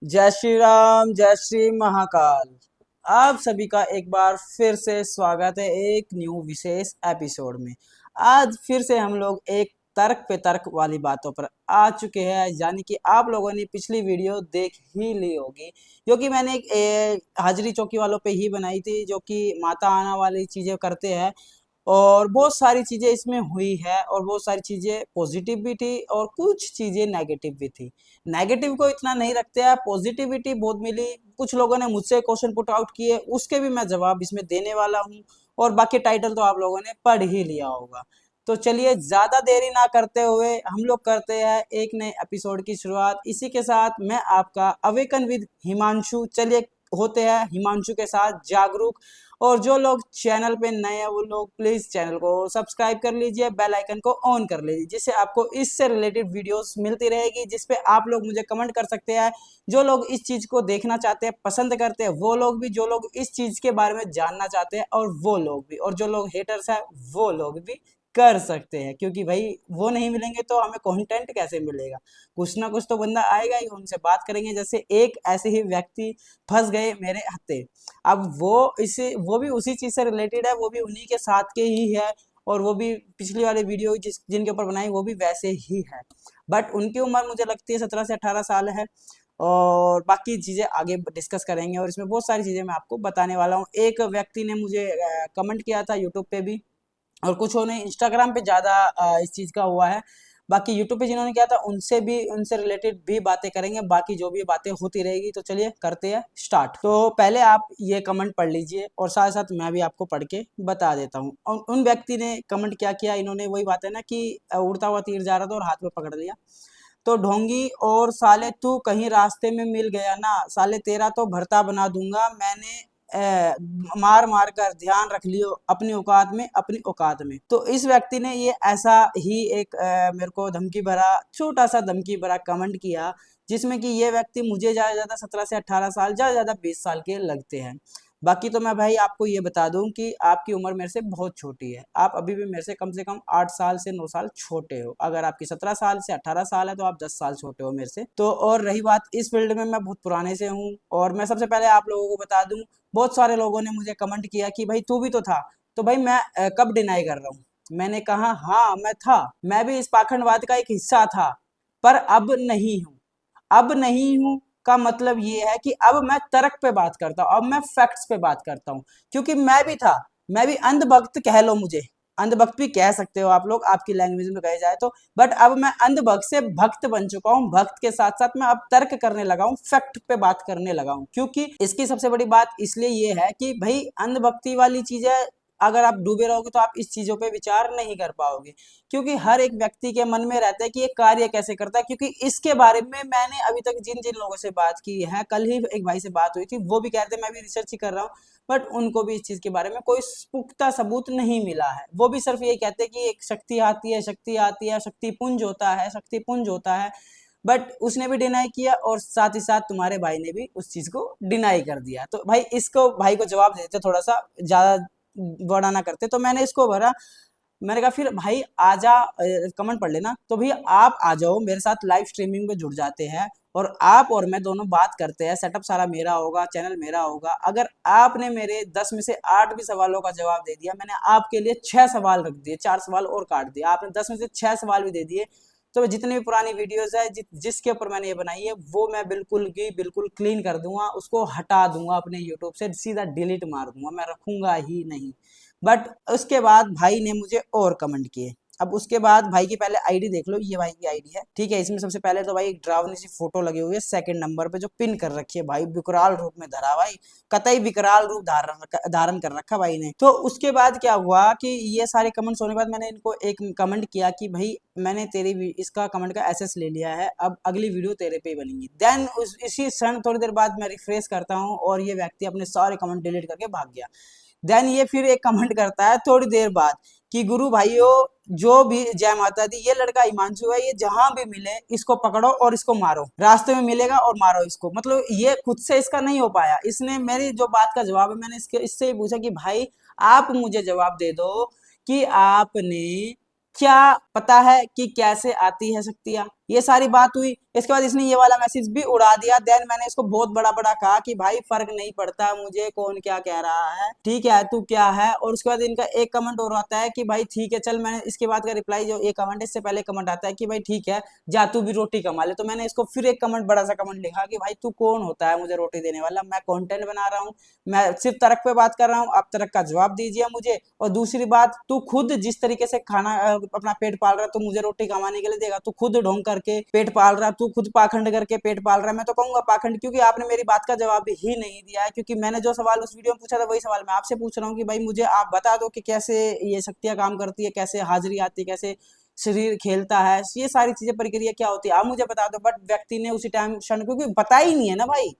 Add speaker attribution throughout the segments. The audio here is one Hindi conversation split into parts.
Speaker 1: जय श्री राम, जय श्री महाकाल। आप सभी का एक बार फिर से स्वागत है एक न्यू विशेष एपिसोड में। आज फिर से हम लोग एक तर्क पे तर्क वाली बातों पर आ चुके हैं, यानी कि आप लोगों ने पिछली वीडियो देख ही ली होगी, जो कि मैंने एक हाजिरी चौकी वालों पे ही बनाई थी, जो कि माता आना वाली चीज़ें करते हैं। और बहुत सारी चीज़ें इसमें हुई है और बहुत सारी चीज़ें पॉजिटिव भी थी और कुछ चीज़ें नेगेटिव भी थी। नेगेटिव को इतना नहीं रखते हैं, पॉजिटिविटी बहुत मिली। कुछ लोगों ने मुझसे क्वेश्चन पुट आउट किए, उसके भी मैं जवाब इसमें देने वाला हूँ। और बाकी टाइटल तो आप लोगों ने पढ़ ही लिया होगा। तो चलिए ज़्यादा देरी ना करते हुए हम लोग करते हैं एक नए एपिसोड की शुरुआत। इसी के साथ मैं आपका अवेकन विद हिमांशु, चलिए होते हैं हिमांशु के साथ जागरूक। और जो लोग चैनल पे नए हैं वो लोग प्लीज चैनल को सब्सक्राइब कर लीजिए, बेल आइकन को ऑन कर लीजिए, जिससे आपको इससे रिलेटेड वीडियोस मिलती रहेगी, जिस पे आप लोग मुझे कमेंट कर सकते हैं। जो लोग इस चीज को देखना चाहते हैं, पसंद करते हैं, वो लोग भी, जो लोग इस चीज के बारे में जानना चाहते हैं और वो लोग भी, और जो लोग हेटर्स हैं वो लोग भी कर सकते हैं। क्योंकि भाई वो नहीं मिलेंगे तो हमें कंटेंट कैसे मिलेगा। कुछ ना कुछ तो बंदा आएगा ही, उनसे बात करेंगे। जैसे एक ऐसे ही व्यक्ति फंस गए मेरे हत्थे। अब वो भी उसी चीज से रिलेटेड है, वो भी उन्हीं के साथ के ही है। और वो भी पिछली वाली वीडियो जिनके ऊपर बनाई वो भी वैसे ही है। बट उनकी उम्र मुझे लगती है 17 से 18 साल है। और बाकी चीजें आगे डिस्कस करेंगे और इसमें बहुत सारी चीजें मैं आपको बताने वाला हूँ। एक व्यक्ति ने मुझे कमेंट किया था यूट्यूब पे भी, और कुछ ने इंस्टाग्राम पे ज़्यादा इस चीज़ का हुआ है। बाकी यूट्यूब पे जिन्होंने किया था उनसे भी, उनसे रिलेटेड भी बातें करेंगे। बाकी जो भी बातें होती रहेगी, तो चलिए करते हैं स्टार्ट। तो पहले आप ये कमेंट पढ़ लीजिए और साथ साथ मैं भी आपको पढ़ के बता देता हूँ। और उन व्यक्ति ने कमेंट क्या किया, इन्होंने वही बात है ना कि उड़ता हुआ तीर जा रहा था और हाथ में पकड़ लिया। तो ढोंगी और साले तू कहीं रास्ते में मिल गया ना, साले तेरा तो भरता बना दूंगा मैंने। मार मार कर ध्यान रख लियो अपनी औकात में, अपनी औकात में। तो इस व्यक्ति ने ये ऐसा ही एक मेरे को धमकी भरा, छोटा सा धमकी भरा कमेंट किया, जिसमें कि ये व्यक्ति मुझे ज्यादा ज्यादा 17 से 18 साल, ज्यादा ज्यादा 20 साल के लगते हैं। बाकी तो मैं भाई आपको ये बता दूं कि आपकी उम्र मेरे से बहुत छोटी है। आप अभी भी मेरे से कम 8 साल से 9 साल छोटे हो। अगर आपकी 17 साल से 18 साल है तो आप 10 साल छोटे हो मेरे से। तो और रही बात, इस फील्ड में मैं बहुत पुराने से हूँ। और मैं सबसे पहले आप लोगों को बता दूं, बहुत सारे लोगों ने मुझे कमेंट किया कि भाई तू भी तो था। तो भाई मैं कब डिनाई कर रहा हूँ। मैंने कहा हाँ मैं था, मैं भी इस पाखंडवाद का एक हिस्सा था, पर अब नहीं हूँ। अब नहीं हूँ का मतलब ये है कि अब मैं तर्क पे बात करता हूँ, अब मैं फैक्ट्स पे बात करता हूँ। क्योंकि मैं भी था, मैं भी अंधभक्त कह लो मुझे, अंधभक्त भी कह सकते हो आप लोग, आपकी लैंग्वेज में कहे जाए तो। बट अब मैं अंधभक्त से भक्त बन चुका हूँ। भक्त के साथ साथ मैं अब तर्क करने लगा हूँ, फैक्ट पे बात करने लगा हूँ। क्योंकि इसकी सबसे बड़ी बात इसलिए ये है कि भाई अंधभक्ति वाली चीजें अगर आप डूबे रहोगे तो आप इस चीजों पे विचार नहीं कर पाओगे। क्योंकि हर एक व्यक्ति के मन में रहता है कि ये कार्य कैसे करता है। क्योंकि इसके बारे में मैंने अभी तक जिन जिन लोगों से बात की है, कल ही एक भाई से बात हुई थी, वो भी कह रहे थे मैं भी रिसर्च ही कर रहा हूँ, बट उनको भी इस चीज के बारे में कोई पुख्ता सबूत नहीं मिला है। वो भी सिर्फ यही कहते हैं कि एक शक्ति आती है, शक्ति आती है, शक्ति पुंज होता है, शक्ति पुंज होता है। बट उसने भी डिनाई किया और साथ ही साथ तुम्हारे भाई ने भी उस चीज को डिनाई कर दिया। तो भाई इसको भाई को जवाब देते, थोड़ा सा ज्यादा बड़ा ना करते। तो मैंने इसको भरा, मैंने कहा फिर भाई आजा, कमेंट पढ़ लेना। तो भैया आप आ जाओ मेरे साथ, लाइव स्ट्रीमिंग में जुड़ जाते हैं और आप और मैं दोनों बात करते हैं। सेटअप सारा मेरा होगा, चैनल मेरा होगा। अगर आपने मेरे 10 में से 8 भी सवालों का जवाब दे दिया, मैंने आपके लिए 6 सवाल रख दिए, 4 सवाल और काट दिया, आपने 10 में से 6 सवाल भी दे दिए, तो जितनी भी पुरानी वीडियोस है जिसके ऊपर मैंने ये बनाई है, वो मैं बिल्कुल की बिल्कुल क्लीन कर दूंगा, उसको हटा दूंगा अपने यूट्यूब से, सीधा डिलीट मार दूंगा, मैं रखूंगा ही नहीं। बट उसके बाद भाई ने मुझे और कमेंट किए। अब उसके बाद भाई की पहले आईडी देख लो, ये भाई की आईडी है, ठीक है। इसमें सबसे पहले तो भाई एक डरावनी सी फोटो लगी हुई है सेकंड नंबर पे, जो पिन कर रखी है। भाई विकराल रूप में धरा भाई, कतई विकराल रूप धारण कर रखा भाई ने। तो उसके बाद क्या हुआ कि ये सारे कमेंट्स होने के बाद मैंने इनको एक कमेंट किया कि भाई मैंने इसका कमेंट का एसेस ले लिया है, अब अगली वीडियो तेरे पे ही बनेगी। देन इसी क्षण थोड़ी देर बाद मैं रिफ्रेश करता हूँ और ये व्यक्ति अपने सारे कमेंट डिलीट करके भाग गया। देन ये फिर एक कमेंट करता है थोड़ी देर बाद कि गुरु भाइयों, जो भी जय माता दी, ये लड़का हिमांशु है, ये जहां भी मिले इसको पकड़ो और इसको मारो, रास्ते में मिलेगा और मारो इसको। मतलब ये खुद से इसका नहीं हो पाया, इसने मेरी जो बात का जवाब है, मैंने इससे ही पूछा कि भाई आप मुझे जवाब दे दो कि आपने क्या पता है कि कैसे आती है शक्तियां। ये सारी बात हुई। इसके बाद इसने ये वाला मैसेज भी उड़ा दिया। देन मैंने इसको बहुत बड़ा बड़ा कहा कि भाई फर्क नहीं पड़ता मुझे कौन क्या कह रहा है, ठीक है तू क्या है। और उसके बाद इनका एक कमेंट और आता है कि भाई ठीक है चल, मैंने इसके बाद का रिप्लाई जो ये कमेंट, इससे पहले कमेंट आता है कि भाई ठीक है जा तू भी रोटी कमा ले। तो मैंने इसको फिर एक कमेंट, बड़ा सा कमेंट लिखा कि भाई तू कौन होता है मुझे रोटी देने वाला, मैं कंटेंट बना रहा हूँ, मैं सिर्फ तर्क पे बात कर रहा हूँ, आप तर्क का जवाब दीजिए मुझे। और दूसरी बात, तू खुद जिस तरीके से खाना अपना पेट पाल रहा है, तो मुझे रोटी कमाने के लिए देगा? तू खुद ढोंग करके पेट पाल रहा है, तू खुद पाखंड करके पेट पाल रहा है। मैं तो कहूंगा पाखंड, क्योंकि आपने मेरी बात का जवाब ही नहीं दिया है। क्योंकि मैंने जो सवाल उस वीडियो में पूछा था वही सवाल मैं आपसे पूछ रहा हूँ कि भाई मुझे आप बता दो कि कैसे ये शक्तियां काम करती है, कैसे हाजिरी आती है, कैसे शरीर खेलता है, ये सारी चीजें प्रक्रिया क्या होती है आप मुझे बता दो। बट व्यक्ति ने उसी टाइम क्षण, क्योंकि पता ही नहीं है ना भाई,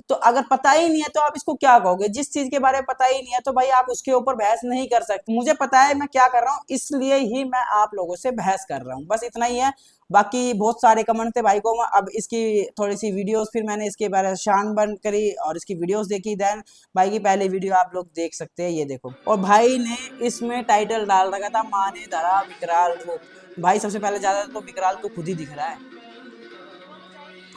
Speaker 1: तो अगर पता ही नहीं है तो आप इसको क्या कहोगे? जिस चीज के बारे में पता ही नहीं है तो भाई आप उसके ऊपर बहस नहीं कर सकते। मुझे पता है मैं क्या कर रहा हूँ, इसलिए ही मैं आप लोगों से बहस कर रहा हूँ, बस इतना ही है। बाकी बहुत सारे कमेंट थे भाई को, अब इसकी थोड़ी सी वीडियोस फिर मैंने इसके बारे में शान बंद करी और इसकी वीडियोस देखी। देन भाई की पहले वीडियो आप लोग देख सकते हैं, ये देखो। और भाई ने इसमें टाइटल डाल रखा था माँ ने धरा विकराल रूप। भाई सबसे पहले ज्यादा तो विकराल तो खुद ही दिख रहा है।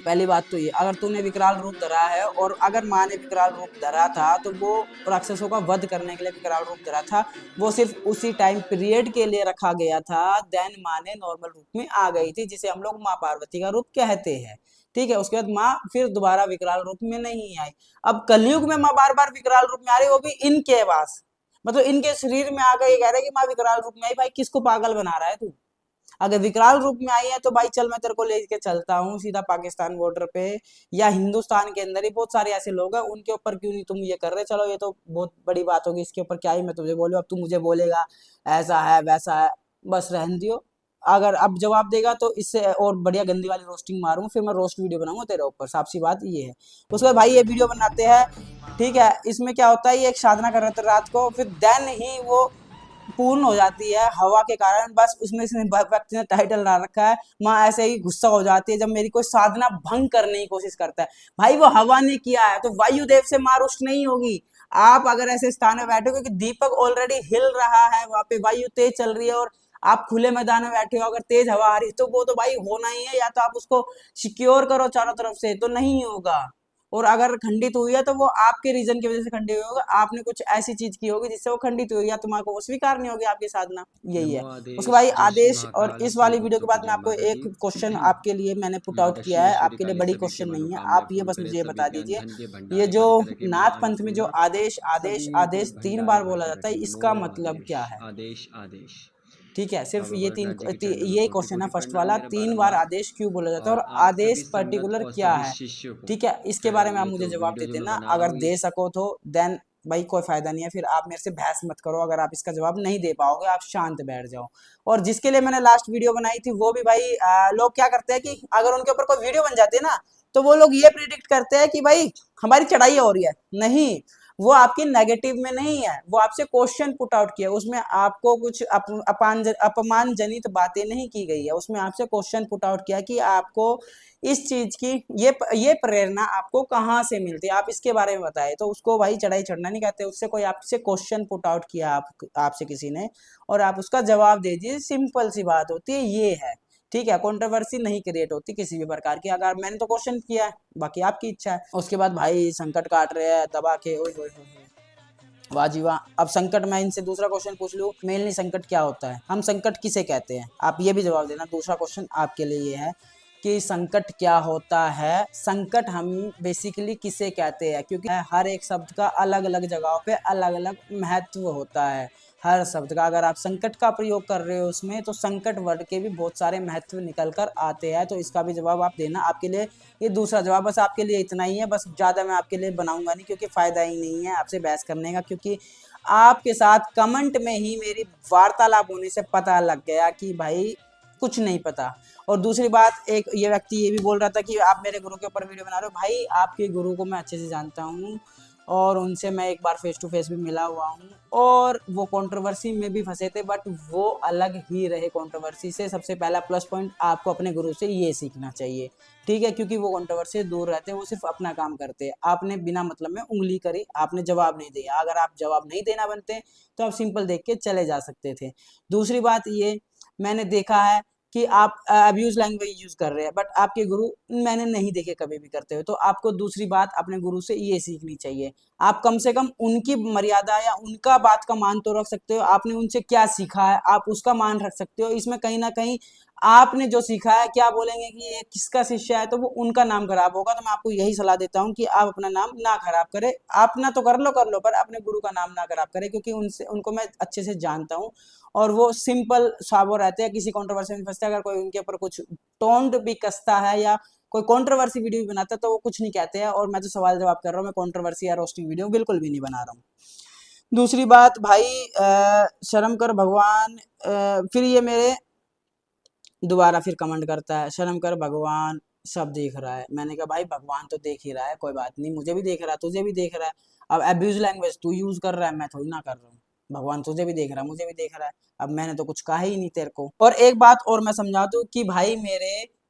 Speaker 1: पहली बात तो ये, अगर तूने विकराल रूप धरा है और अगर माँ ने विकराल रूप धरा था तो वो राक्षसों का वध करने के लिए विकराल रूप धरा था, वो सिर्फ उसी टाइम पीरियड के लिए रखा गया था। देन माँ ने नॉर्मल रूप में आ गई थी, जिसे हम लोग माँ पार्वती का रूप कहते हैं, ठीक है। उसके बाद माँ फिर दोबारा विकराल रूप में नहीं आई। अब कलयुग में माँ बार बार विकराल रूप में आ रही, वो भी इनके पास, मतलब इनके शरीर में आकर ये कह रहे हैं कि माँ विकराल रूप में आई। भाई किसको पागल बना रहा है तू? अगर विकराल रूप में आई है तो भाई चल मैं तेरे को लेके चलता हूँ सीधा पाकिस्तान बॉर्डर पे, या हिंदुस्तान के अंदर ही बहुत सारे ऐसे लोग हैं, उनके ऊपर क्यों नहीं तुम ये कर रहे? चलो ये तो बहुत बड़ी बात होगी, इसके ऊपर क्या ही मैं तुझे बोलूँ। अब तू मुझे बोलेगा ऐसा है वैसा है, बस रहने दियो। अगर अब जवाब देगा तो इससे और बढ़िया गंदी वाली रोस्टिंग मारूंगा, फिर मैं रोस्ट वीडियो बनाऊंगा तेरे ऊपर, साफ सी बात ये है। उसके बाद भाई ये वीडियो बनाते हैं, ठीक है। इसमें क्या होता है, ये एक साधना कर रहे थे रात को, फिर देन ही वो पूर्ण हो जाती है हवा के कारण। बस उसमें से व्यक्ति ने टाइटल डाल रखा है माँ ऐसे ही गुस्सा हो जाती है जब मेरी कोई साधना भंग करने की कोशिश करता है। भाई वो हवा ने किया है तो वायुदेव से माँ रुष्ट नहीं होगी। आप अगर ऐसे स्थान में बैठे हो, क्योंकि दीपक ऑलरेडी हिल रहा है, वहां पे वायु तेज चल रही है, और आप खुले मैदान में बैठे हो, अगर तेज हवा आ रही है तो वो तो भाई होना ही है। या तो आप उसको सिक्योर करो चारों तरफ से, तो नहीं होगा। और अगर खंडित हुई है तो वो आपके रीजन की वजह से खंडित हुई होगा, आपने कुछ ऐसी चीज की होगी जिससे वो खंडित हुई, या तुम्हारे को वो स्वीकार नहीं होगी आपकी साधना, यही
Speaker 2: नमो
Speaker 1: है। उसके
Speaker 2: आदेश
Speaker 1: भाई
Speaker 2: जय श्री
Speaker 1: आदेश, और
Speaker 2: महाकाल
Speaker 1: इस वाली वीडियो के
Speaker 2: सर्वभक्तों की
Speaker 1: बाद मैं
Speaker 2: जय
Speaker 1: आपको
Speaker 2: माता
Speaker 1: एक
Speaker 2: दी।
Speaker 1: क्वेश्चन आपके लिए मैंने पुट
Speaker 2: माँ
Speaker 1: आउट किया है,
Speaker 2: दक्षिणेश्वरी
Speaker 1: आपके लिए
Speaker 2: काली
Speaker 1: बड़ी
Speaker 2: सभी की
Speaker 1: क्वेश्चन नहीं है, आप
Speaker 2: मनोकामनाएं
Speaker 1: ये
Speaker 2: पूर्ण
Speaker 1: बस
Speaker 2: करे,
Speaker 1: मुझे
Speaker 2: सभी
Speaker 1: बता
Speaker 2: ज्ञान
Speaker 1: दीजिए।
Speaker 2: धन के
Speaker 1: ये
Speaker 2: भंडारे
Speaker 1: जो
Speaker 2: भर के रखे माँ
Speaker 1: नाथ पंथ में जो
Speaker 2: अन्नपूर्णा,
Speaker 1: आदेश आदेश
Speaker 2: सभी के
Speaker 1: आदेश तीन
Speaker 2: भंडारे
Speaker 1: बार
Speaker 2: भर
Speaker 1: बोला
Speaker 2: के
Speaker 1: जाता है,
Speaker 2: रखे।
Speaker 1: इसका
Speaker 2: नमो
Speaker 1: मतलब
Speaker 2: आदेश
Speaker 1: क्या है?
Speaker 2: आदेश आदेश।
Speaker 1: ठीक है, सिर्फ ये
Speaker 2: अवगढ़
Speaker 1: तीन
Speaker 2: राज्य के चरणों में
Speaker 1: ये
Speaker 2: कोटि
Speaker 1: क्वेश्चन है
Speaker 2: कोटि
Speaker 1: फर्स्ट
Speaker 2: प्रणाम
Speaker 1: वाला,
Speaker 2: मेरे
Speaker 1: 3 बार
Speaker 2: बारंबार।
Speaker 1: आदेश क्यों बोला जाता है
Speaker 2: और
Speaker 1: और
Speaker 2: आप
Speaker 1: आदेश
Speaker 2: सभी संगत
Speaker 1: पर्टिकुलर
Speaker 2: और
Speaker 1: क्या
Speaker 2: सभी
Speaker 1: है?
Speaker 2: शिष्यों को,
Speaker 1: ठीक है, इसके
Speaker 2: खैर
Speaker 1: बारे में आप
Speaker 2: ये
Speaker 1: मुझे
Speaker 2: तो
Speaker 1: जवाब दे
Speaker 2: वीडियो जो मैं
Speaker 1: देना,
Speaker 2: बना रहा
Speaker 1: अगर
Speaker 2: हूँ
Speaker 1: दे
Speaker 2: इस
Speaker 1: सको तो देन भाई कोई फायदा नहीं है, फिर आप मेरे से बहस मत करो। अगर आप इसका जवाब नहीं दे पाओगे आप शांत बैठ जाओ। और जिसके लिए मैंने लास्ट वीडियो बनाई थी वो भी भाई लोग क्या करते हैं कि अगर उनके ऊपर कोई वीडियो बन जाती है ना, तो वो लोग ये प्रिडिक्ट करते हैं कि भाई हमारी चढ़ाई हो रही है। नहीं, वो आपकी नेगेटिव में नहीं है, वो आपसे क्वेश्चन पुट आउट किया, उसमें आपको कुछ अपमान जनित बातें नहीं की गई है, उसमें आपसे क्वेश्चन पुट आउट किया कि आपको इस चीज की ये प्रेरणा आपको कहाँ से मिलती है, आप इसके बारे में बताएं। तो उसको भाई चढ़ाई चढ़ना नहीं कहते, उससे कोई आपसे क्वेश्चन पुट आउट किया आपसे किसी ने, और आप उसका जवाब दे दीजिए, सिंपल सी बात होती है, ये है। ठीक है, कंट्रोवर्सी नहीं क्रिएट होती किसी भी प्रकार की। अगर मैंने तो क्वेश्चन किया है, बाकी आपकी इच्छा है। उसके बाद भाई संकट काट रहे हैं दबा के, ओए होए होए, वाह जी वाह। अब संकट, मैं इनसे दूसरा क्वेश्चन पूछ लूं, मेनली संकट क्या होता है, हम संकट किसे कहते हैं, आप ये भी जवाब देना। दूसरा क्वेश्चन आपके लिए ये है कि संकट क्या होता है, संकट हम बेसिकली किसे कहते हैं, क्योंकि हर एक शब्द का अलग अलग जगहों पे अलग अलग महत्व होता है। हर शब्द का अगर आप संकट का प्रयोग कर रहे हो उसमें, तो संकट वर्ड के भी बहुत सारे महत्व निकल कर आते हैं, तो इसका भी जवाब आप देना। आपके लिए ये दूसरा जवाब, बस आपके लिए इतना ही है, बस ज़्यादा मैं आपके लिए बनाऊंगा नहीं, क्योंकि फ़ायदा ही नहीं है आपसे बहस करने का, क्योंकि आपके साथ कमेंट में ही मेरी वार्तालाप होने से पता लग गया कि भाई कुछ नहीं पता। और दूसरी बात, एक ये व्यक्ति ये भी बोल रहा था कि आप मेरे गुरु के ऊपर वीडियो बना रहे हो। भाई आपके गुरु को मैं अच्छे से जानता हूँ, और उनसे मैं एक बार फेस टू फेस भी मिला हुआ हूँ, और वो कंट्रोवर्सी में भी फंसे थे, बट वो अलग ही रहे कंट्रोवर्सी से। सबसे पहला प्लस पॉइंट आपको अपने गुरु से ये सीखना चाहिए, ठीक है, क्योंकि वो कंट्रोवर्सी से दूर रहते हैं, वो सिर्फ अपना काम करते हैं। आपने बिना मतलब में उंगली करी, आपने जवाब नहीं दिया। अगर आप जवाब नहीं देना बनते तो आप सिंपल देख के चले जा सकते थे। दूसरी बात ये, मैंने देखा है कि आप अब्यूज लैंग्वेज यूज कर रहे हैं, बट आपके गुरु मैंने नहीं देखे कभी भी करते हुए। तो आपको दूसरी बात अपने गुरु से ये सीखनी चाहिए, आप कम से कम उनकी मर्यादा या उनका बात का मान तो रख सकते हो। आपने उनसे क्या सीखा है आप उसका मान रख सकते हो। इसमें कहीं ना कहीं आपने जो सीखा है, क्या बोलेंगे कि ये किसका शिष्य है, तो वो उनका नाम खराब होगा। तो मैं आपको यही सलाह देता हूँ कि आप अपना नाम ना खराब करें। अपना तो कर लो, पर अपने गुरु का नाम ना खराब करें, क्योंकि उनसे उनको मैं अच्छे से जानता हूँ और वो सिंपल सावो रहते हैं, किसी कंट्रोवर्सी में फंसते हैं। अगर कोई उनके ऊपर कुछ टोंट भी कसता है या कोई कंट्रोवर्सी वीडियो भी बनाता है तो वो कुछ नहीं कहते हैं। और मैं तो सवाल जवाब कर रहा हूँ, मैं कंट्रोवर्सी या रोस्टिंग वीडियो बिल्कुल भी नहीं बना रहा हूँ। दूसरी बात भाई, शर्म कर भगवान, फिर ये मेरे दोबारा फिर कमेंट करता है, शर्म कर भगवान सब देख रहा है। मैंने कहा भाई भगवान तो देख ही रहा है, कोई बात नहीं, मुझे भी देख रहा है, तुझे भी देख रहा है। अब अब्यूज लैंग्वेज तू यूज कर रहा है, मैं थोड़ी ना कर रहा हूँ। भगवान तुझे भी देख रहा है, मुझे भी देख रहा है। अब मैंने तो कुछ कहा ही नहीं तेरे को। और एक बात और मैं समझा दूं कि भाई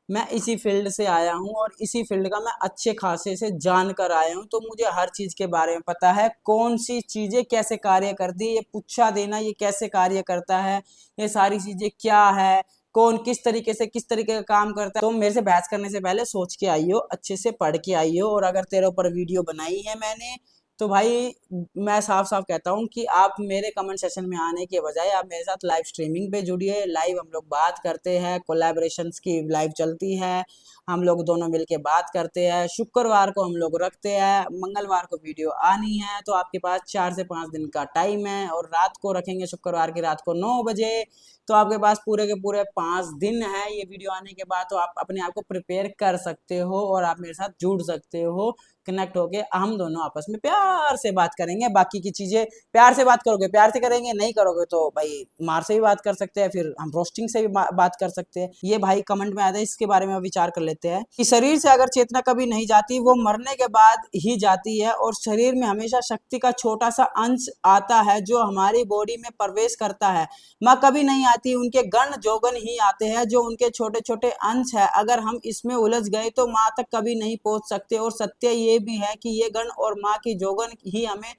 Speaker 1: मैं इसी फील्ड से आया हूँ और इसी फील्ड का मैं अच्छे खासे से जान कर आया हूँ। तो मुझे हर चीज के बारे में पता है, कौन सी चीजें कैसे कार्य करती है, ये पूछा देना ये कैसे कार्य करता है, ये सारी चीजें क्या है, कौन किस तरीके से किस तरीके का काम करता है। तो मेरे से बहस करने से पहले सोच के आइयो, अच्छे से पढ़ के आइयो। और अगर तेरे ऊपर वीडियो बनाई है मैंने, तो भाई मैं साफ साफ कहता हूँ कि आप मेरे कमेंट सेशन में आने के बजाय आप मेरे साथ लाइव स्ट्रीमिंग पे जुड़िए। लाइव हम लोग बात करते हैं, कोलैबोरेशंस की लाइव चलती है, हम लोग दोनों मिलके बात करते हैं। शुक्रवार को हम लोग रखते हैं, मंगलवार को वीडियो आनी है, तो आपके पास 4 से 5 दिन का टाइम है। और रात को रखेंगे, शुक्रवार की रात को 9 बजे, तो आपके पास पूरे के पूरे 5 दिन है ये वीडियो आने के बाद। तो आप अपने आप को प्रिपेयर कर सकते हो और आप मेरे साथ जुड़ सकते हो, कनेक्ट होके हम दोनों आपस में प्यार से बात करेंगे। बाकी की चीजें प्यार से बात करोगे प्यार से करेंगे, नहीं करोगे तो भाई मार से भी बात कर सकते हैं, फिर हम रोस्टिंग से भी बात कर सकते हैं। ये भाई कमेंट में आता है, इसके बारे में विचार कर लेते हैं कि शरीर से अगर चेतना कभी नहीं जाती, वो मरने के बाद ही जाती है। और शरीर में हमेशा शक्ति का छोटा सा अंश आता है जो हमारी बॉडी में प्रवेश करता है। माँ कभी नहीं आती, उनके गण जोगन ही आते हैं जो उनके छोटे छोटे अंश है। अगर हम इसमें उलझ गए तो माँ तक कभी नहीं पहुंच सकते। और सत्य ये भी है कि ये गण और माँ की जोगन ही हमें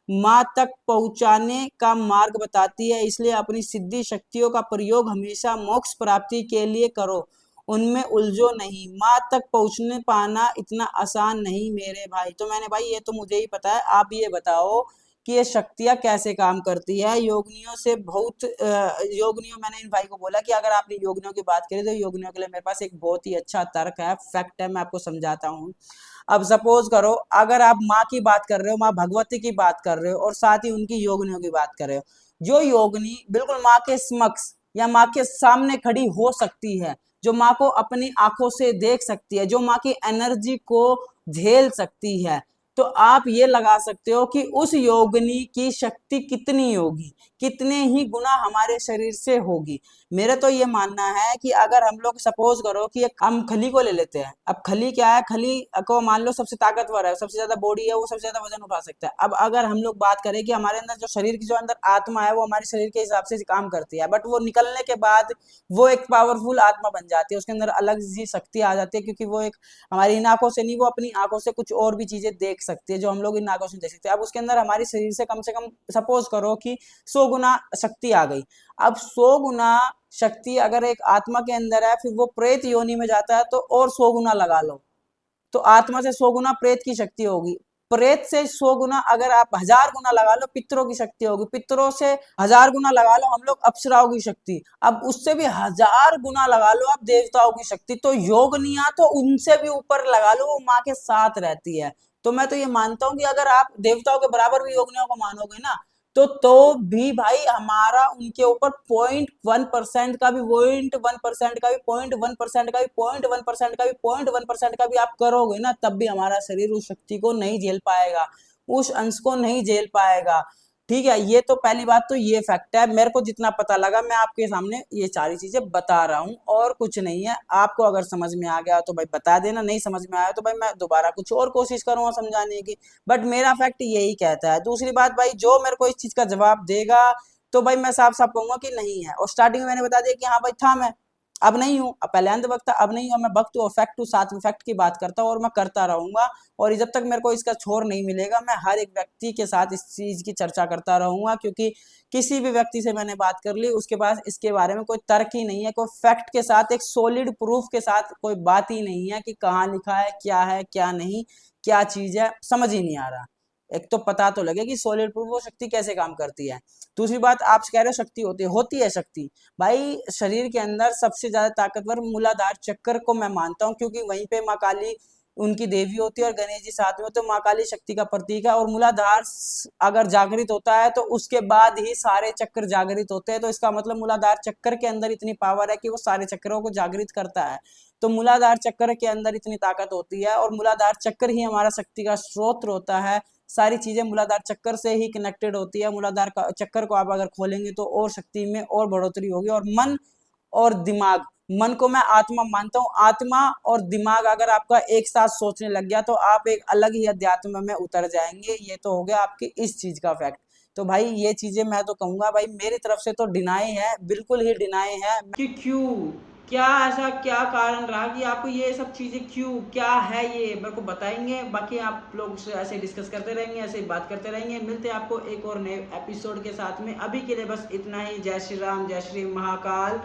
Speaker 1: माँ तक पहुंचाने का मार्ग बताती है। इसलिए अपनी सिद्धि शक्तियों का प्रयोग हमेशा मोक्ष प्राप्ति के लिए करो, उनमें उलझो नहीं। माँ तक पहुंचने पाना इतना आसान नहीं मेरे भाई। तो मैंने भाई ये तो मुझे ही पता है, आप ये बताओ कि ये शक्तियां कैसे काम करती है। योगनियों से बहुत योगनियों, मैंने इन भाई को बोला कि अगर आपने योगनियों की बात करी तो योगनियों के लिए मेरे पास एक बहुत ही अच्छा तर्क है, फैक्ट है, मैं आपको समझाता हूँ। अब सपोज करो, अगर आप माँ की बात कर रहे हो, माँ भगवती की बात कर रहे हो और साथ ही उनकी योगनियों की बात कर रहे हो, जो योगनी बिल्कुल माँ के समक्ष या माँ के सामने खड़ी हो सकती है, जो माँ को अपनी आंखों से देख सकती है, जो माँ की एनर्जी को झेल सकती है, तो आप ये लगा सकते हो कि उस योगिनी की शक्ति कितनी होगी, कितने ही गुना हमारे शरीर से होगी। मेरा तो ये मानना है कि अगर हम लोग सपोज करो कि हम खली को ले लेते हैं। अब खली क्या है, खली को मान लो सबसे ताकतवर है, सबसे ज्यादा बॉडी है, वो सबसे ज्यादा वजन उठा सकता है। अब अगर हम लोग बात करें कि हमारे अंदर जो शरीर की जो अंदर आत्मा है वो हमारे शरीर के हिसाब से काम करती है, बट वो निकलने के बाद वो एक पावरफुल आत्मा बन जाती है, उसके अंदर अलग सी शक्ति आ जाती है, क्योंकि वो एक हमारी इन आंखों से नहीं, वो अपनी आंखों से कुछ और भी चीजें देख सकती है जो हम लोग इन आंखों से देख सकते हैं। अब उसके अंदर हमारे शरीर से कम सपोज करो कि 100 गुना शक्ति आ गई। अब 100 गुना शक्ति अगर एक आत्मा के अंदर है, फिर वो प्रेत योनि में जाता है तो और 100 गुना लगा लो, तो आत्मा से 100 गुना प्रेत की शक्ति होगी। प्रेत से 100 गुना, अगर आप 1000 गुना लगा लो पितरों की शक्ति होगी। पितरों से 1000 गुना लगा लो हम लोग अप्सराओं की शक्ति। अब उससे भी 1000 गुना लगा लो आप देवताओं की शक्ति। तो योगनिया तो उनसे भी ऊपर लगा लो, वो माँ के साथ रहती है। तो मैं तो ये मानता हूँ कि अगर आप देवताओं के बराबर भी योगनियों को मानोगे ना, तो भी भाई हमारा उनके ऊपर 0.1% का भी, 0.1% का भी, 0.1% का भी, 0.1% का भी, 0.1% का भी आप करोगे ना, तब भी हमारा शरीर उस शक्ति को नहीं झेल पाएगा, उस अंश को नहीं झेल पाएगा। ठीक है, ये तो पहली बात, तो ये फैक्ट है। मेरे को जितना पता लगा मैं आपके सामने ये सारी चीजें बता रहा हूँ और कुछ नहीं है। आपको अगर समझ में आ गया तो भाई बता देना, नहीं समझ में आया तो भाई मैं दोबारा कुछ और कोशिश करूंगा समझाने की। बट मेरा फैक्ट यही कहता है। दूसरी बात भाई, जो मेरे को इस चीज का जवाब देगा तो भाई मैं साफ साफ कहूंगा कि नहीं है। और स्टार्टिंग में मैंने बता दिया कि हाँ भाई था मैं, अब नहीं हूँ, अब पहले अंधभक्त था, अब नहीं हूँ, मैं भक्त हूँ और फैक्ट हूँ, साथ में फैक्ट की बात करता हूँ और मैं करता रहूंगा। और जब तक मेरे को इसका छोर नहीं मिलेगा, मैं हर एक व्यक्ति के साथ इस चीज की चर्चा करता रहूंगा, क्योंकि किसी भी व्यक्ति से मैंने बात कर ली, उसके पास इसके बारे में कोई तर्क ही नहीं है, कोई फैक्ट के साथ, एक सॉलिड प्रूफ के साथ कोई बात ही नहीं है कि कहाँ लिखा है क्या नहीं, क्या चीज है, समझ ही नहीं आ रहा। एक तो पता तो लगे कि सॉलिड प्रूफ वो शक्ति कैसे काम करती है। दूसरी बात, आप कह रहे हो शक्ति होती है शक्ति। भाई शरीर के अंदर सबसे ज्यादा ताकतवर मूलाधार चक्र को मैं मानता हूँ, क्योंकि वहीं पे माँ काली उनकी देवी होती है और गणेश जी साथ में होते, तो माँ काली शक्ति का प्रतीक है। और मूलाधार अगर जागृत होता है तो उसके बाद ही सारे चक्र जागृत होते हैं, तो इसका मतलब मूलाधार चक्र के अंदर इतनी पावर है कि वो सारे चक्रों को जागृत करता है। तो मूलाधार चक्र के अंदर इतनी ताकत होती है, और मूलाधार चक्र ही हमारा शक्ति का स्रोत होता है। सारी चीजें मूलाधार चक्कर से ही कनेक्टेड होती है। मूलाधार का चक्कर को आप अगर खोलेंगे तो और शक्ति में और बढ़ोतरी होगी। और मन और दिमाग, मन को मैं आत्मा मानता हूँ, आत्मा और दिमाग अगर आपका एक साथ सोचने लग गया तो आप एक अलग ही अध्यात्म में उतर जाएंगे। ये तो हो गया आपकी इस चीज का फैक्ट। तो भाई ये चीजें मैं तो कहूंगा भाई मेरी तरफ से तो डिनाई है, बिल्कुल ही डिनाई है कि क्यों, क्या ऐसा क्या कारण रहा कि आपको ये सब चीजें क्यों, क्या है ये मेरे को बताएंगे। बाकी आप लोग से ऐसे डिस्कस करते रहेंगे, ऐसे ही बात करते रहेंगे। मिलते हैं आपको एक और नए एपिसोड के साथ में। अभी के लिए बस इतना ही। जय श्री राम, जय श्री महाकाल।